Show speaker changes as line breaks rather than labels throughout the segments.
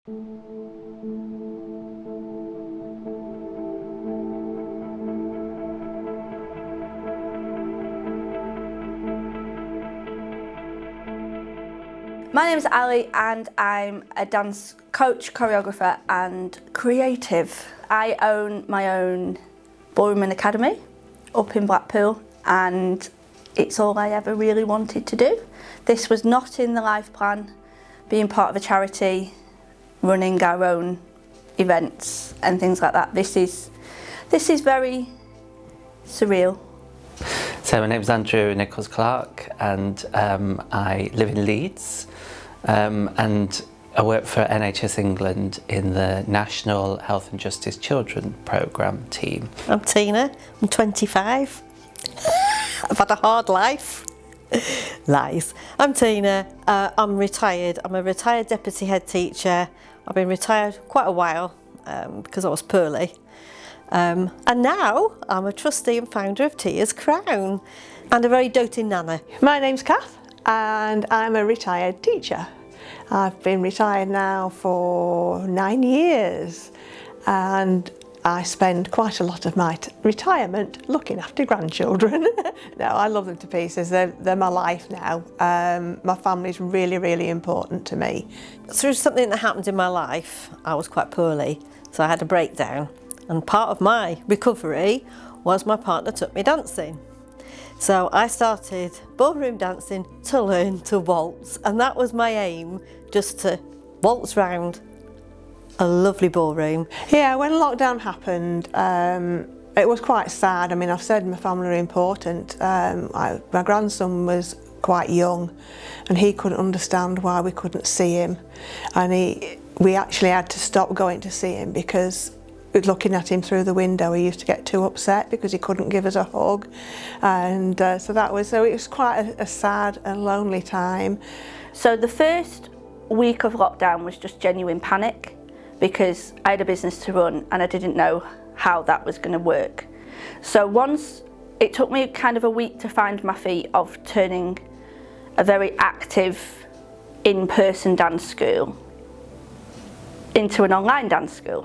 My name is Ali and I'm a dance coach, choreographer and creative. I own my own ballroom and academy up in Blackpool, and it's all I ever really wanted to do. This was not in the life plan, being part of a charity, running our own events and things like that. This is very surreal.
So my name is Andrew Nichols-Clark and I live in Leeds and I work for NHS England in the National Health and Justice Children Programme team.
I'm Tina, I'm 25. I've had a hard life. Lies. I'm Tina, I'm retired. I'm a retired deputy head teacher. I've been retired quite a while because I was poorly. And now I'm a trustee and founder of Tia's Crown and a very doting nana.
My name's Kath and I'm a retired teacher. I've been retired now for 9 years and I spend quite a lot of my retirement looking after grandchildren. No, I love them to pieces. They're my life now. My family's really, really important to me.
Through something that happened in my life, I was quite poorly, so I had a breakdown. And part of my recovery was my partner took me dancing. So I started ballroom dancing to learn to waltz, and that was my aim, just to waltz round a lovely ballroom.
Yeah, when lockdown happened, it was quite sad. I mean, I've said my family are important. My grandson was quite young and he couldn't understand why we couldn't see him. And we actually had to stop going to see him because looking at him through the window, he used to get too upset because he couldn't give us a hug. And so it was quite a sad and lonely time.
So the first week of lockdown was just genuine panic because I had a business to run and I didn't know how that was going to work. So it took me kind of a week to find my feet of turning a very active in-person dance school into an online dance school,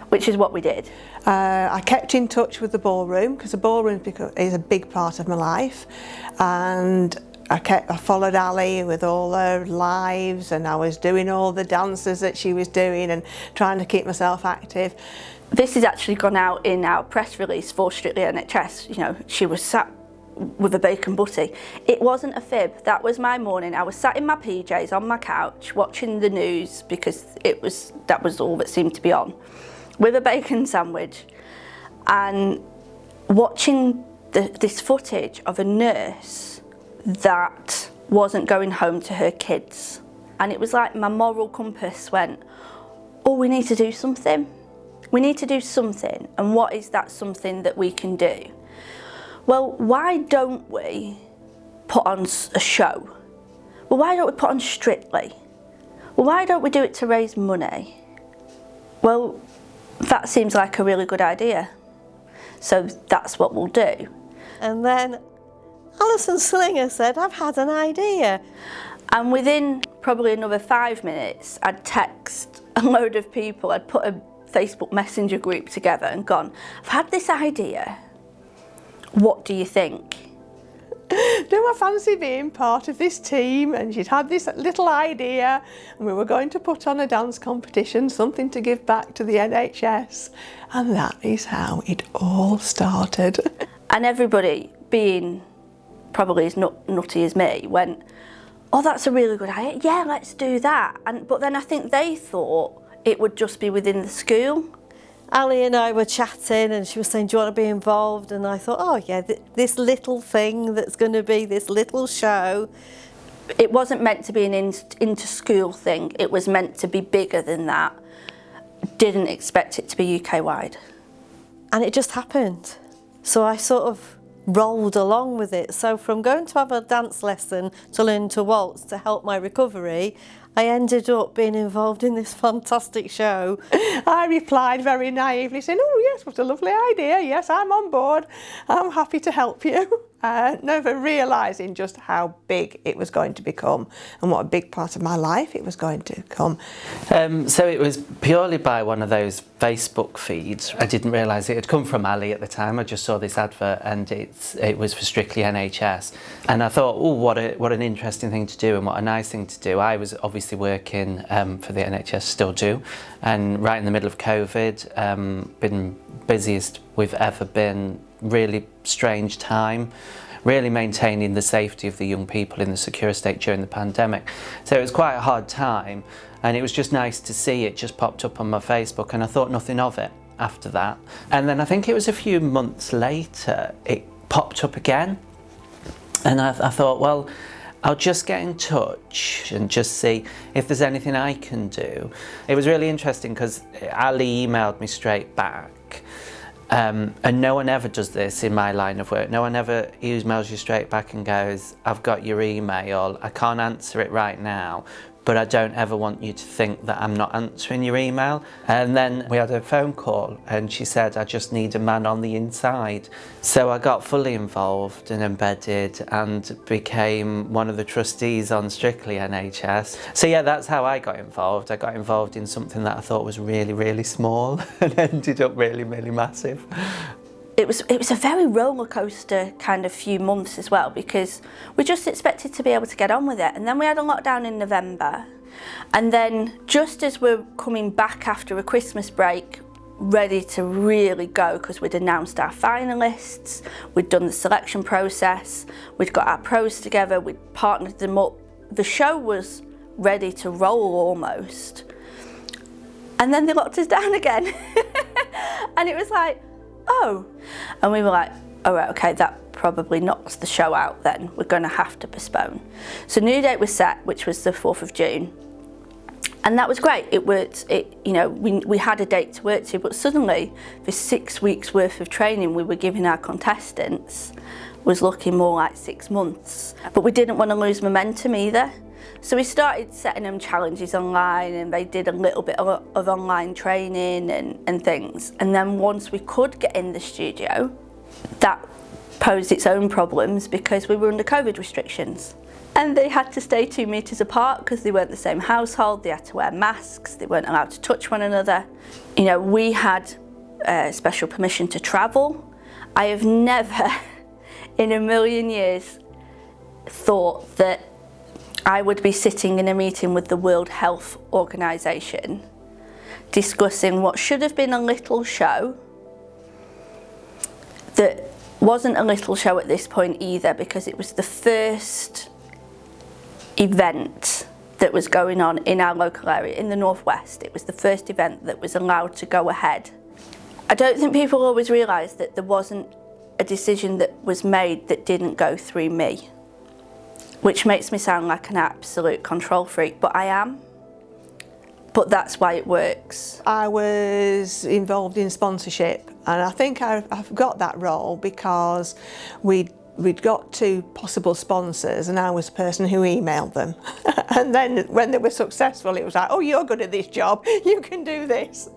which is what we did.
I kept in touch with the ballroom because the ballroom is a big part of my life, and I followed Ali with all her lives, and I was doing all the dances that she was doing and trying to keep myself active.
This has actually gone out in our press release for Strictly NHS. You know, she was sat with a bacon butty. It wasn't a fib. That was my morning. I was sat in my PJs on my couch watching the news because that was all that seemed to be on, with a bacon sandwich and watching this footage of a nurse that wasn't going home to her kids. And it was like my moral compass went, oh, we need to do something. We need to do something. And what is that something that we can do? Well, why don't we put on a show? Well, why don't we put on Strictly? Well, why don't we do it to raise money? Well, that seems like a really good idea. So that's what we'll do.
And then Alison Slinger said, I've had an idea.
And within probably another 5 minutes, I'd text a load of people. I'd put a Facebook Messenger group together and gone, I've had this idea. What do you think?
Do I fancy being part of this team? And she'd had this little idea and we were going to put on a dance competition, something to give back to the NHS. And that is how it all started.
And everybody, being probably as nutty as me, went, oh, that's a really good idea. Yeah, let's do that. But then I think they thought it would just be within the school.
Ali and I were chatting and she was saying, do you want to be involved? And I thought, oh yeah, this little thing that's going to be this little show.
It wasn't meant to be an inter-school thing. It was meant to be bigger than that. Didn't expect it to be UK-wide.
And it just happened. So I sort of rolled along with it. So from going to have a dance lesson to learn to waltz to help my recovery, I ended up being involved in this fantastic show.
I replied very naively saying, oh yes, what a lovely idea. Yes, I'm on board. I'm happy to help you. never realising just how big it was going to become and what a big part of my life it was going to become.
So it was purely by one of those Facebook feeds. I didn't realise it had come from Ali at the time. I just saw this advert and it was for Strictly NHS. And I thought, oh, what an interesting thing to do and what a nice thing to do. I was obviously working for the NHS, still do, and right in the middle of COVID, been busiest we've ever been, really strange time, really maintaining the safety of the young people in the secure estate during the pandemic. So it was quite a hard time, and it was just nice to see it just popped up on my Facebook, and I thought nothing of it after that. And then I think it was a few months later it popped up again, and I thought, well, I'll just get in touch and just see if there's anything I can do. It was really interesting because Ali emailed me straight back. And no one ever does this in my line of work. No one ever emails you straight back and goes, I've got your email, I can't answer it right now, but I don't ever want you to think that I'm not answering your email. And then we had a phone call and she said, I just need a man on the inside. So I got fully involved and embedded and became one of the trustees on Strictly NHS. So yeah, that's how I got involved. I got involved in something that I thought was really, really small and ended up really, really massive.
It was a very roller coaster kind of few months as well, because we just expected to be able to get on with it, and then we had a lockdown in November, and then just as we're coming back after a Christmas break, ready to really go, because we'd announced our finalists, we'd done the selection process, we'd got our pros together, we'd partnered them up, the show was ready to roll almost, and then they locked us down again. And it was like, oh, and we were like, all right, okay, that probably knocks the show out then. We're going to have to postpone. So new date was set, which was the 4th of June. And that was great. It worked, we had a date to work to, but suddenly for 6 weeks worth of training we were giving our contestants was looking more like 6 months. But we didn't want to lose momentum either. So we started setting them challenges online, and they did a little bit of online training and things. And then once we could get in the studio, that posed its own problems because we were under COVID restrictions. And they had to stay 2 meters apart because they weren't the same household, they had to wear masks, they weren't allowed to touch one another. You know, we had special permission to travel. I have never in a million years thought that I would be sitting in a meeting with the World Health Organization discussing what should have been a little show that wasn't a little show at this point either, because it was the first event that was going on in our local area, in the Northwest. It was the first event that was allowed to go ahead. I don't think people always realise that there wasn't a decision that was made that didn't go through me, which makes me sound like an absolute control freak, but I am. But that's why it works.
I was involved in sponsorship, and I think I've got that role because we'd got 2 possible sponsors and I was the person who emailed them. And then when they were successful, it was like, oh, you're good at this job, you can do this.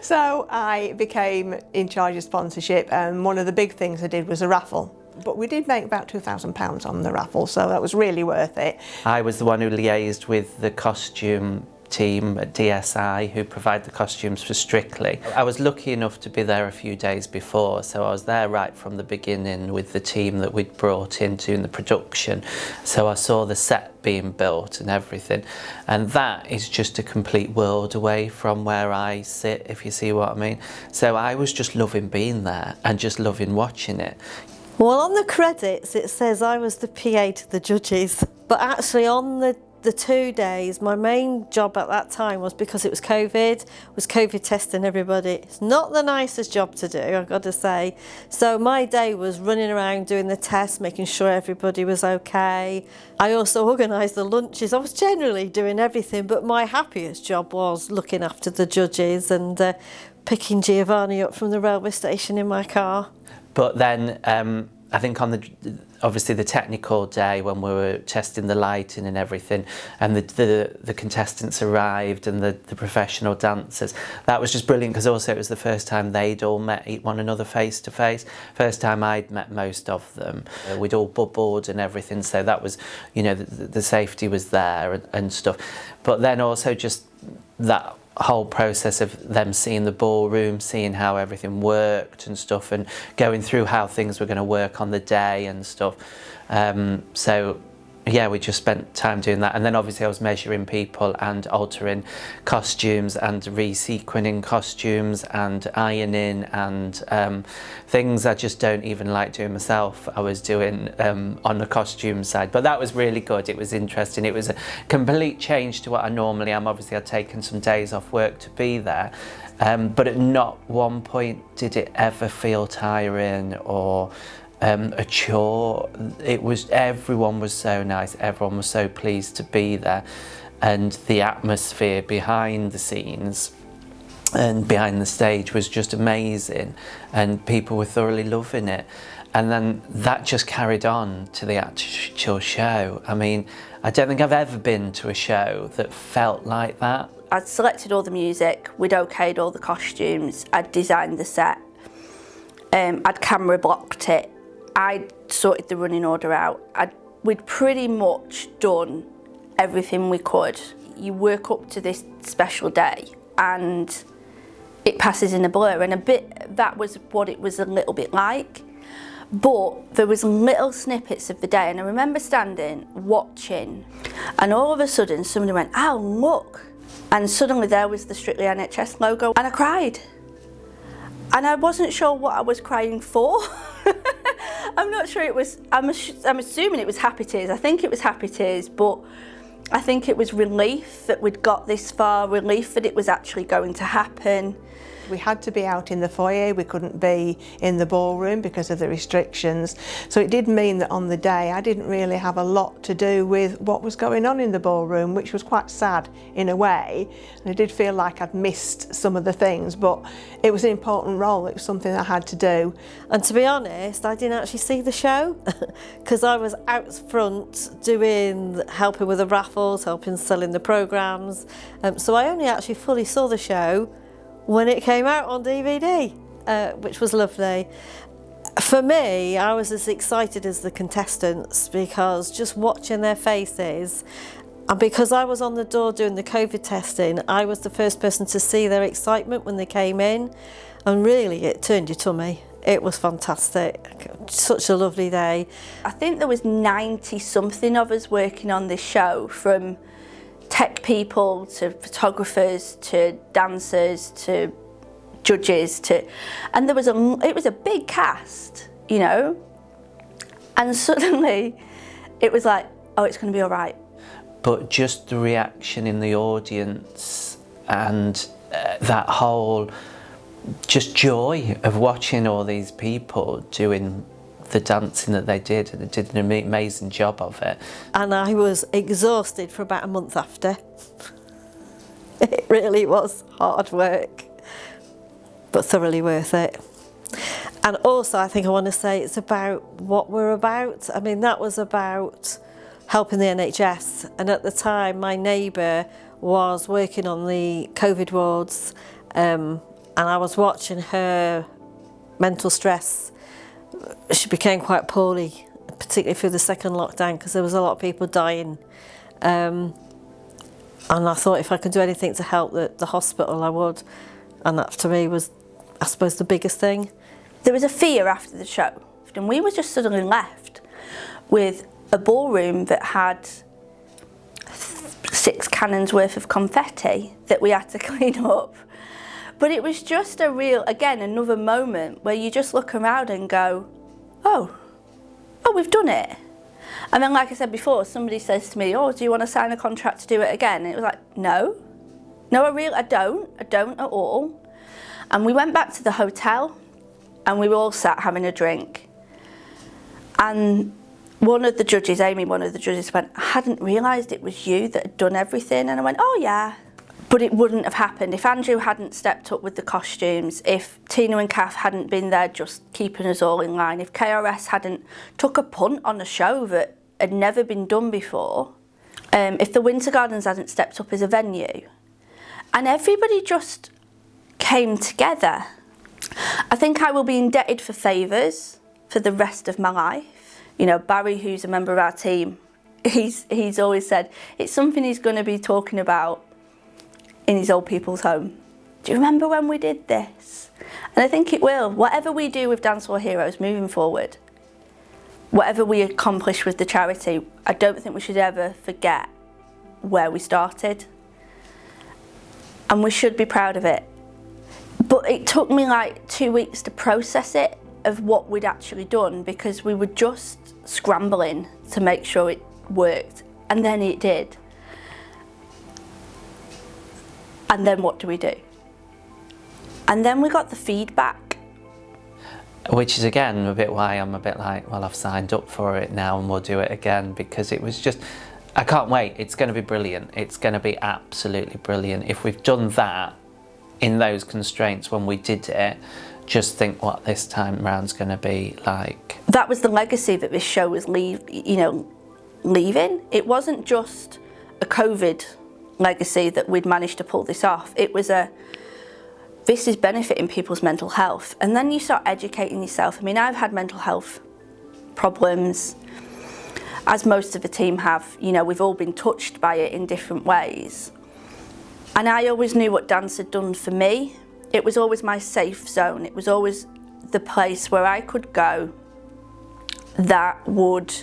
So I became in charge of sponsorship, and one of the big things I did was a raffle. But we did make about £2,000 on the raffle, so that was really worth it.
I was the one who liaised with the costume team at DSI who provide the costumes for Strictly. I was lucky enough to be there a few days before, so I was there right from the beginning with the team that we'd brought into in the production. So I saw the set being built and everything, and that is just a complete world away from where I sit, if you see what I mean. So I was just loving being there and just loving watching it.
Well, on the credits it says I was the PA to the judges, but actually on the 2 days, my main job at that time was, because it was COVID testing everybody. It's not the nicest job to do, I've got to say. So my day was running around doing the tests, making sure everybody was okay. I also organised the lunches. I was generally doing everything, but my happiest job was looking after the judges and picking Giovanni up from the railway station in my car.
But then I think on obviously the technical day when we were testing the lighting and everything, and the contestants arrived and the professional dancers, that was just brilliant, because also it was the first time they'd all met one another face to face, first time I'd met most of them. We'd all bubbled and everything, so that was, you know, the safety was there and stuff. But then also just that whole process of them seeing the ballroom, seeing how everything worked and stuff, and going through how things were going to work on the day and stuff. So yeah, we just spent time doing that, and then obviously I was measuring people and altering costumes and resequining costumes and ironing and things I just don't even like doing myself. I was doing on the costume side, but that was really good. It was interesting. It was a complete change to what I normally am. Obviously I'd taken some days off work to be there, but at not one point did it ever feel tiring or a chore. It was, everyone was so nice, everyone was so pleased to be there, and the atmosphere behind the scenes and behind the stage was just amazing, and people were thoroughly loving it. And then that just carried on to the actual show. I mean, I don't think I've ever been to a show that felt like that.
I'd selected all the music, we'd okayed all the costumes, I'd designed the set, I'd camera blocked it, I'd sorted the running order out. We'd pretty much done everything we could. You work up to this special day and it passes in a blur, and that was what it was a little bit like. But there was little snippets of the day, and I remember standing, watching, and all of a sudden somebody went, "Oh, look." And suddenly there was the Strictly NHS logo, and I cried. And I wasn't sure what I was crying for. I'm not sure it was, I'm assuming it was happy tears. I think it was happy tears, but I think it was relief that we'd got this far, relief that it was actually going to happen.
We had to be out in the foyer, we couldn't be in the ballroom because of the restrictions. So it did mean that on the day I didn't really have a lot to do with what was going on in the ballroom, which was quite sad in a way. And I did feel like I'd missed some of the things, but it was an important role, it was something I had to do.
And to be honest, I didn't actually see the show because I was out front helping with the raffles, helping selling the programmes. So I only actually fully saw the show when it came out on DVD, which was lovely. For me, I was as excited as the contestants, because just watching their faces, and because I was on the door doing the COVID testing, I was the first person to see their excitement when they came in, and really it turned your tummy. It was fantastic, such a lovely day.
I think there was 90 something of us working on this show, from tech people to photographers to dancers to judges and it was a big cast, you know, and suddenly it was like, oh, it's going to be all right.
But just the reaction in the audience and that whole just joy of watching all these people doing the dancing that they did an amazing job of it.
And I was exhausted for about a month after. It really was hard work, but thoroughly worth it. And also I think I want to say it's about what we're about. I mean, that was about helping the NHS, and at the time my neighbour was working on the COVID wards, and I was watching her mental stress. She became quite poorly, particularly through the second lockdown, because there was a lot of people dying. And I thought if I could do anything to help the hospital, I would. And that to me was, I suppose, the biggest thing.
There was a fear after the show, and we were just suddenly left with a ballroom that had 6 cannons worth of confetti that we had to clean up. But it was just a real, again, another moment where you just look around and go, oh, we've done it. And then, like I said before, somebody says to me, oh, do you want to sign a contract to do it again? And it was like, no, I don't at all. And we went back to the hotel and we were all sat having a drink. And one of the judges, Amy, went, I hadn't realised it was you that had done everything. And I went, oh yeah. But it wouldn't have happened if Andrew hadn't stepped up with the costumes, if Tina and Kath hadn't been there just keeping us all in line, if KRS hadn't took a punt on a show that had never been done before, if the Winter Gardens hadn't stepped up as a venue, and everybody just came together. I think I will be indebted for favours for the rest of my life. You know, Barry, who's a member of our team, he's always said it's something he's going to be talking about in his old people's home. Do you remember when we did this? And I think it will. Whatever we do with Dance Floor Heroes moving forward, whatever we accomplish with the charity, I don't think we should ever forget where we started. And we should be proud of it. But it took me like 2 weeks to process it, of what we'd actually done, because we were just scrambling to make sure it worked. And then it did. And then what do we do? And then we got the feedback.
Which is again a bit why I'm a bit like, well, I've signed up for it now and we'll do it again, because it was just, I can't wait. It's going to be brilliant. It's going to be absolutely brilliant. If we've done that in those constraints when we did it, just think what this time round's going to be like.
That was the legacy that this show was leaving. It wasn't just a COVID legacy that we'd managed to pull this off. It was this is benefiting people's mental health. And then you start educating yourself. I mean, I've had mental health problems, as most of the team have. You know, we've all been touched by it in different ways. And I always knew what dance had done for me. It was always my safe zone. It was always the place where I could go that would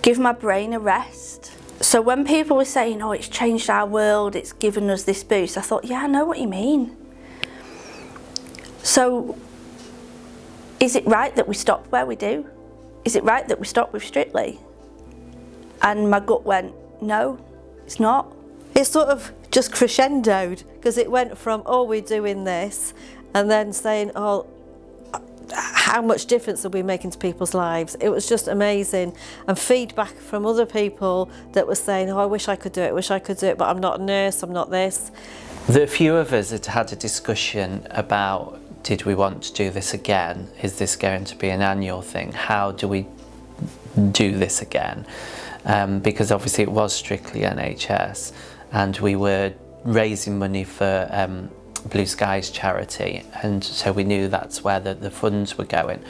give my brain a rest. So when people were saying, oh, it's changed our world, it's given us this boost, I thought, yeah, I know what you mean. So is it right that we stop where we do? Is it right that we stop with Strictly? And my gut went, no, it's not.
It sort of just crescendoed, because it went from, oh, we're doing this, and then saying, oh, how much difference are we making to people's lives? It was just amazing. And feedback from other people that were saying, oh, I wish I could do it, but I'm not a nurse, I'm not this.
The few of us had a discussion about, did we want to do this again? Is this going to be an annual thing? How do we do this again? Because obviously it was strictly NHS, and we were raising money for Blue Skies charity, and so we knew that's where the funds were going.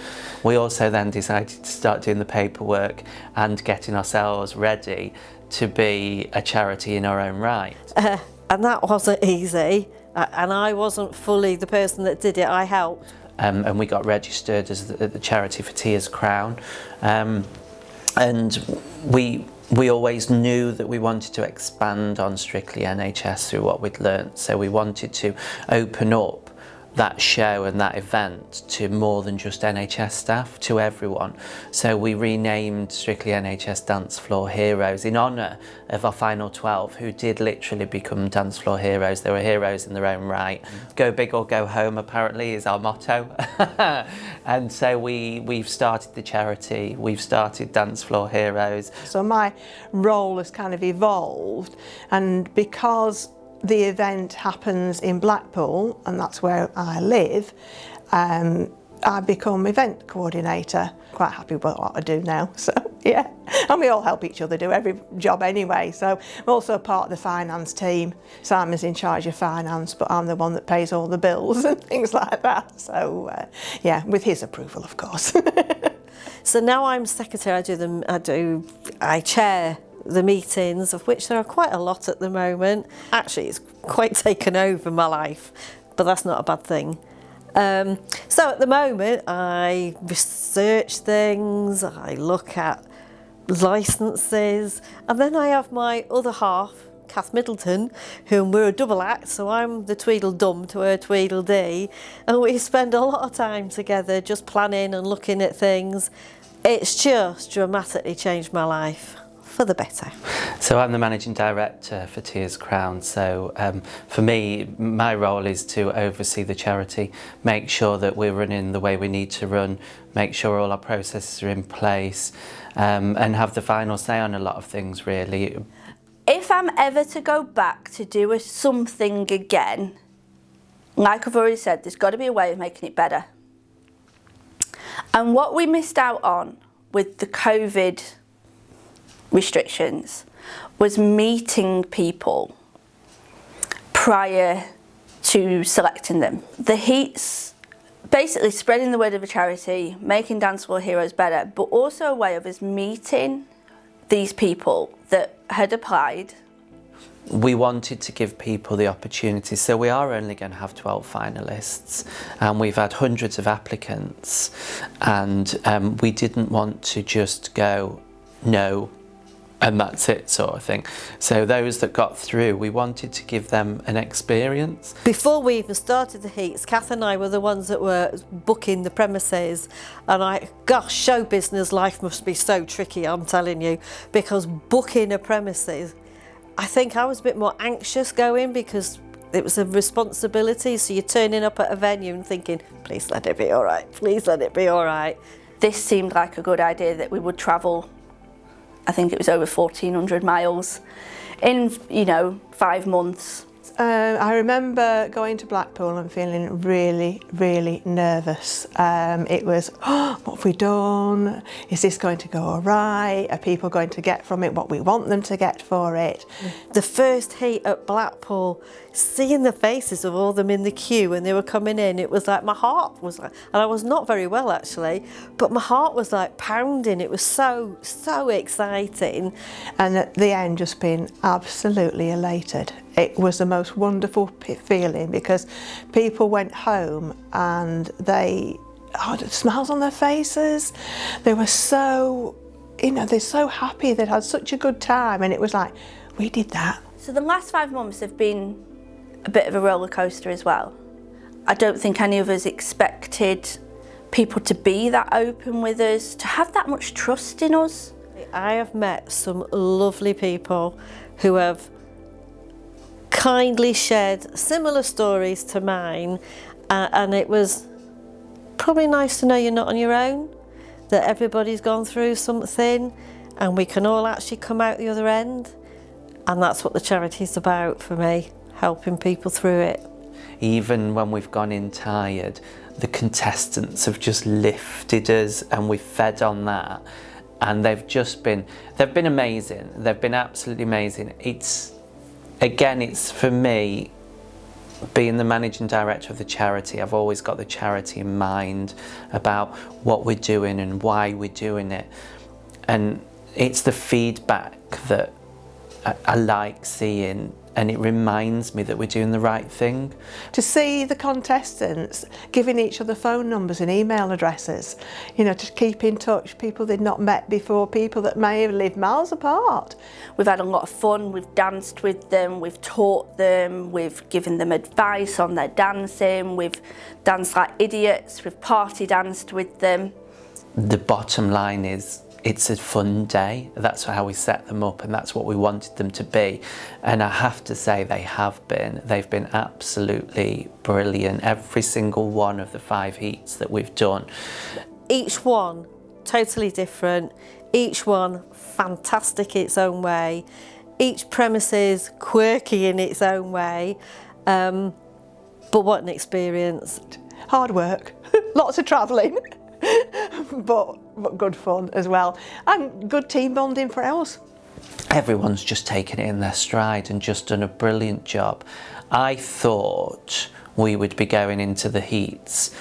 We also then decided to start doing the paperwork and getting ourselves ready to be a charity in our own right.
And that wasn't easy, and I wasn't fully the person that did it. I helped.
And we got registered as the charity for Tia's Crown, and we always knew that we wanted to expand on Strictly NHS through what we'd learnt. So we wanted to open up that show and that event to more than just NHS staff, to everyone. So we renamed Strictly NHS Dance Floor Heroes in honour of our final 12, who did literally become dance floor heroes. They were heroes in their own right. Go big or go home, apparently, is our motto. And so we've started the charity, we've started Dance Floor Heroes.
So my role has kind of evolved, and because the event happens in Blackpool, and that's where I live, I become event coordinator. Quite happy with what I do now, so yeah. And we all help each other do every job anyway, so I'm also part of the finance team. Simon's in charge of finance, but I'm the one that pays all the bills and things like that. So yeah, with his approval, of course.
So now I'm secretary. I chair the meetings, of which there are quite a lot at the moment. Actually, it's quite taken over my life, but that's not a bad thing. So at the moment, I research things, I look at licenses, and then I have my other half, Kath Middleton, whom we're a double act, so I'm the Tweedledum to her Tweedledee, and we spend a lot of time together just planning and looking at things. It's just dramatically changed my life. For the better.
So I'm the managing director for Tia's Crown. So for me, my role is to oversee the charity, make sure that we're running the way we need to run, make sure all our processes are in place, and have the final say on a lot of things, really.
If I'm ever to go back to do something again, like I've already said, there's got to be a way of making it better. And what we missed out on with the COVID restrictions was meeting people prior to selecting them. The heats, basically spreading the word of a charity, making Dance for Heroes better, but also a way of us meeting these people that had applied.
We wanted to give people the opportunity, so we are only going to have 12 finalists, and we've had hundreds of applicants, and we didn't want to just go no and that's it sort of thing. So those that got through, we wanted to give them an experience.
Before we even started the heats, Kath and I were the ones that were booking the premises, and gosh, show business life must be so tricky, I'm telling you, because booking a premises, I think I was a bit more anxious going because it was a responsibility. So you're turning up at a venue and thinking, please let it be all right, please let it be all right.
This seemed like a good idea, that we would travel, I think it was over 1,400 miles in, 5 months.
I remember going to Blackpool and feeling really, really nervous. It was, what have we done? Is this going to go all right? Are people going to get from it what we want them to get for it?
The first heat at Blackpool, seeing the faces of all them in the queue when they were coming in, it was like my heart was like, and I was not very well actually, but my heart was like pounding. It was so, so exciting.
And at the end, just being absolutely elated. It was the most wonderful feeling because people went home and they had smiles on their faces. They were so, they're so happy. They'd had such a good time, and it was like, we did that.
So the last 5 months have been a bit of a roller coaster as well. I don't think any of us expected people to be that open with us, to have that much trust in us.
I have met some lovely people who have kindly shared similar stories to mine, and it was probably nice to know you're not on your own, that everybody's gone through something and we can all actually come out the other end. And that's what the charity's about for me, helping people through it.
Even when we've gone in tired, the contestants have just lifted us and we've fed on that. And they've been amazing. They've been absolutely amazing. It's for me, being the managing director of the charity, I've always got the charity in mind about what we're doing and why we're doing it. And it's the feedback that I like seeing, and it reminds me that we're doing the right thing.
To see the contestants giving each other phone numbers and email addresses, to keep in touch, people they'd not met before, people that may have lived miles apart.
We've had a lot of fun, we've danced with them, we've taught them, we've given them advice on their dancing, we've danced like idiots, we've party danced with them.
The bottom line is, it's a fun day. That's how we set them up, and that's what we wanted them to be. And I have to say they have been. They've been absolutely brilliant. Every single one of the 5 heats that we've done.
Each one totally different. Each one fantastic its own way. Each premises quirky in its own way. But what an experience.
Hard work, lots of travelling. but good fun as well, and good team bonding for us.
Everyone's just taken it in their stride and just done a brilliant job. I thought we would be going into the heats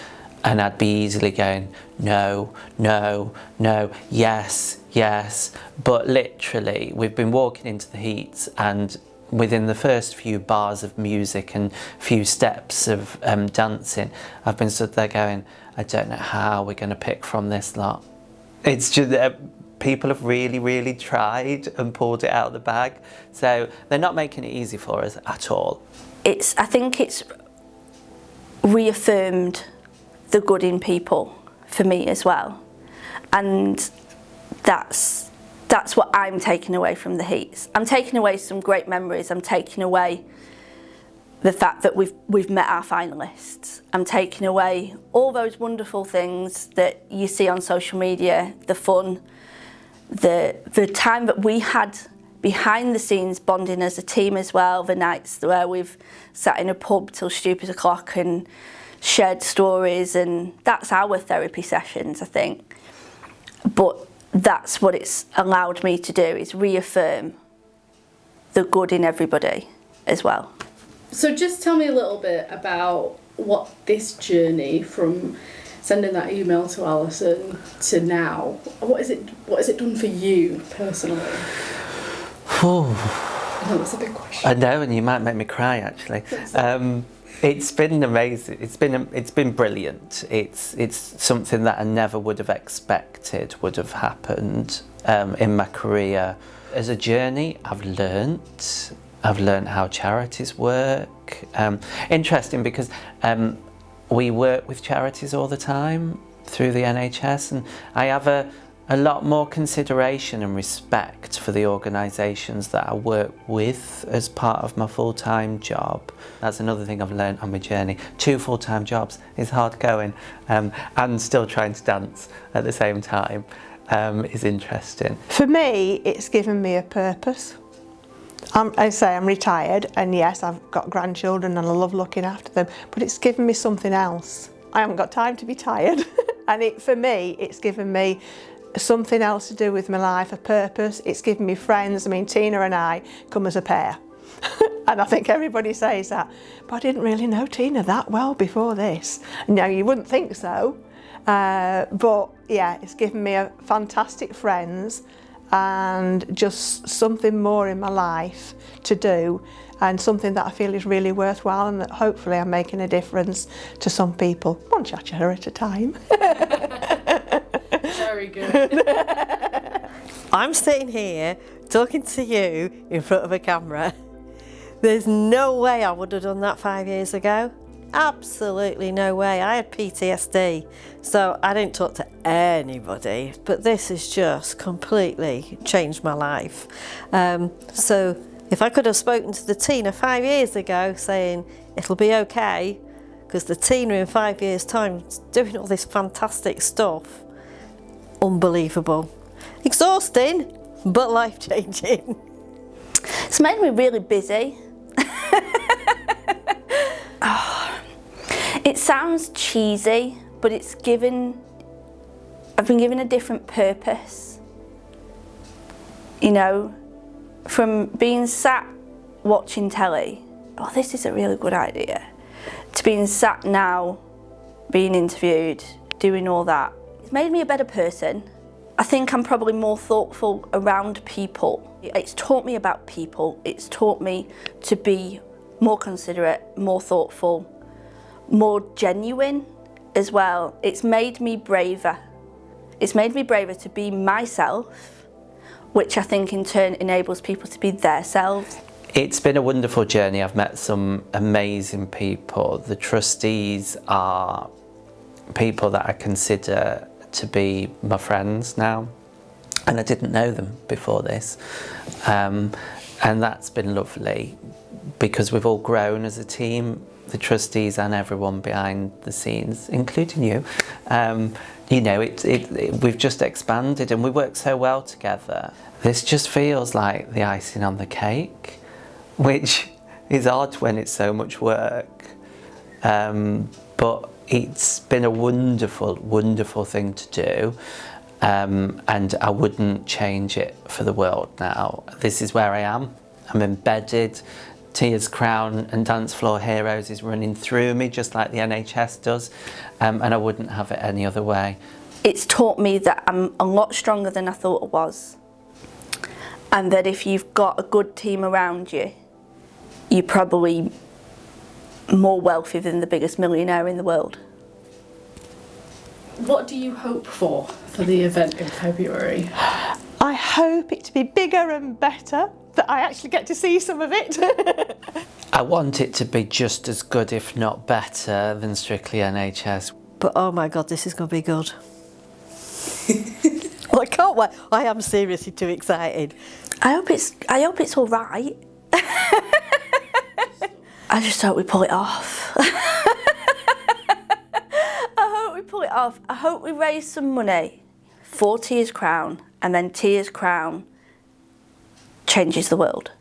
and I'd be easily going, no, no, no, yes, yes. But literally, we've been walking into the heats, and within the first few bars of music and few steps of dancing, I've been stood there going, I don't know how we're going to pick from this lot. It's just people have really, really tried and pulled it out of the bag. So they're not making it easy for us at all.
I think it's reaffirmed the good in people for me as well. And that's what I'm taking away from the heats. I'm taking away some great memories. I'm taking away the fact that we've met our finalists. I'm taking away all those wonderful things that you see on social media, the fun, the time that we had behind the scenes bonding as a team as well, the nights where we've sat in a pub till stupid o'clock and shared stories, and that's our therapy sessions, I think. But that's what it's allowed me to do, is reaffirm the good in everybody as well.
So just tell me a little bit about what this journey from sending that email to Alison to now, what is it done for you personally? I know that's a big question.
I know, and you might make me cry actually. It's been amazing. It's been brilliant. It's something that I never would have expected would have happened in my career. As a journey, I've learnt how charities work. Interesting because we work with charities all the time through the NHS, and I have a lot more consideration and respect for the organisations that I work with as part of my full-time job. That's another thing I've learned on my journey. 2 full-time jobs is hard going, and still trying to dance at the same time is interesting.
For me, it's given me a purpose. I say I'm retired, and yes, I've got grandchildren and I love looking after them, but it's given me something else. I haven't got time to be tired. And for me, it's given me something else to do with my life, a purpose. It's given me friends. I mean, Tina and I come as a pair. And I think everybody says that. But I didn't really know Tina that well before this. No, you wouldn't think so. But yeah, it's given me fantastic friends and just something more in my life to do, and something that I feel is really worthwhile, and that hopefully I'm making a difference to some people, one chatter at a time.
Very good.
I'm sitting here talking to you in front of a camera. There's no way I would have done that 5 years ago. Absolutely no way. I had PTSD, so I didn't talk to anybody, but this has just completely changed my life. So if I could have spoken to the Tina 5 years ago saying it'll be okay, because the Tina in 5 years' time is doing all this fantastic stuff, unbelievable. Exhausting, but life-changing.
It's made me really busy. It sounds cheesy, but I've been given a different purpose. You know, from being sat watching telly, oh, this is a really good idea, to being sat now, being interviewed, doing all that. It's made me a better person. I think I'm probably more thoughtful around people. It's taught me about people. It's taught me to be more considerate, more thoughtful, more genuine as well. It's made me braver. It's made me braver to be myself, which I think in turn enables people to be their selves.
It's been a wonderful journey. I've met some amazing people. The trustees are people that I consider to be my friends now, and I didn't know them before this, and that's been lovely because we've all grown as a team, the trustees and everyone behind the scenes, including you. You know, we've just expanded and we work so well together. This just feels like the icing on the cake, which is odd when it's so much work, but it's been a wonderful, wonderful thing to do, and I wouldn't change it for the world now. This is where I am. I'm embedded. Tia's Crown and Dance Floor Heroes is running through me just like the NHS does, and I wouldn't have it any other way.
It's taught me that I'm a lot stronger than I thought I was, and that if you've got a good team around you, you're probably more wealthy than the biggest millionaire in the world.
What do you hope for the event in February?
I hope it to be bigger and better, that I actually get to see some of it.
I want it to be just as good, if not better, than Strictly NHS.
But oh my God, this is going to be good. Well, I can't wait. I am seriously too excited.
I hope it's all right. I just hope we pull it off. I hope we pull it off. I hope we raise some money for Tia's Crown, and then Tia's Crown changes the world.